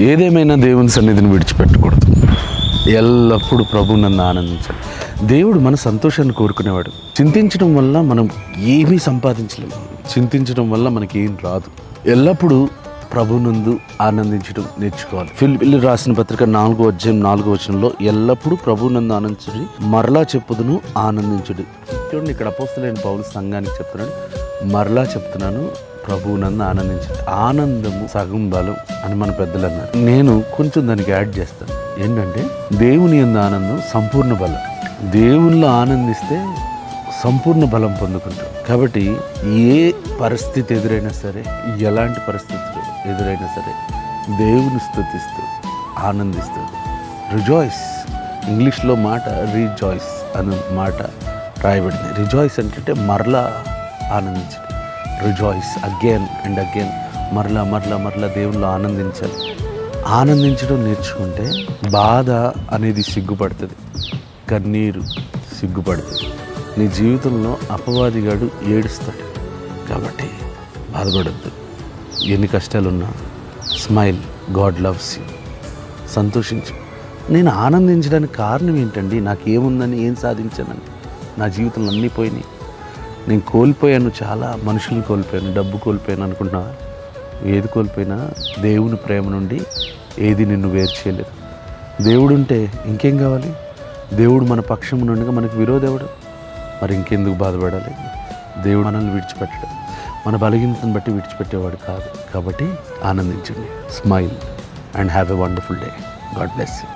ఏదేమైనా దేవుని సన్నిధిని విడిచిపెట్టకూడదు. ఎల్లప్పుడూ ప్రభు నన్ను ఆనందించాలి. దేవుడు మన సంతోషాన్ని కోరుకునేవాడు. చింతించడం వల్ల మనం ఏమీ సంపాదించలేము. చింతించడం వల్ల మనకి ఏం రాదు. ఎల్లప్పుడూ ప్రభునందు ఆనందించడం నేర్చుకోవాలి. ఫిలిప్పీయులకు రాసిన పత్రిక 4వ అధ్యాయం 4వ వచనంలో ఎల్లప్పుడూ ప్రభునందు ఆనందించుడి, మరలా చెప్పుదును ఆనందించుడి. చూడండి, ఇక్కడ అపోస్తలుడైన పౌలు సంఘానికి చెప్తున్నాడు, మరలా చెప్తున్నాను ప్రభువునందు ఆనందించండి. ఆనందము సగం బలం అని మన పెద్దలు అన్నారు. నేను కొంచెం దానికి యాడ్ చేస్తాను. ఏంటంటే దేవుని యందు ఆనందం సంపూర్ణ బలం. దేవునిలో ఆనందిస్తే సంపూర్ణ బలం పొందుకుంటాం. కాబట్టి ఏ పరిస్థితి ఎదురైనా సరే, ఎలాంటి పరిస్థితులు ఎదురైనా సరే దేవుని స్తుతిస్తూ ఆనందిస్తూ రిజాయిస్, ఇంగ్లీష్లో మాట రీజాయిస్ అనే మాట రాయబడింది. రిజాయిస్ అంటే మరలా ఆనందించడం. రిజాయిస్ అగైన్ అండ్ అగైన్, మరలా మరలా మరలా దేవునిలో ఆనందించాలి. ఆనందించడం నేర్చుకుంటే బాధ అనేది సిగ్గుపడుతుంది, కన్నీరు సిగ్గుపడుతుంది. నీ జీవితంలో అపవాదిగాడు ఏడుస్తాడు. కాబట్టి బాధపడద్దు. ఎన్ని కష్టాలున్నా స్మైల్, గాడ్ లవ్స్ యూ. సంతోషించు. నేను ఆనందించడానికి కారణం ఏంటండి? నాకేముందని, ఏం సాధించానని? నా జీవితంలో అన్నీ పోయినాయి. నేను కోల్పోయాను, చాలా మనుషులను కోల్పోయాను, డబ్బు కోల్పోయాను అనుకుంటున్నా. ఏది కోల్పోయినా దేవుని ప్రేమ నుండి ఏది నిన్ను వేరు చేయలేదు. దేవుడు ఉంటే ఇంకేం కావాలి? దేవుడు మన పక్షం నుండిగా మనకు విరోధేవుడు. మరి ఇంకెందుకు బాధపడాలి? దేవుడు మనల్ని విడిచిపెట్టడం, మన బలహీనతను బట్టి విడిచిపెట్టేవాడు కాదు. కాబట్టి ఆనందించండి. Smile and have a wonderful day. God bless you.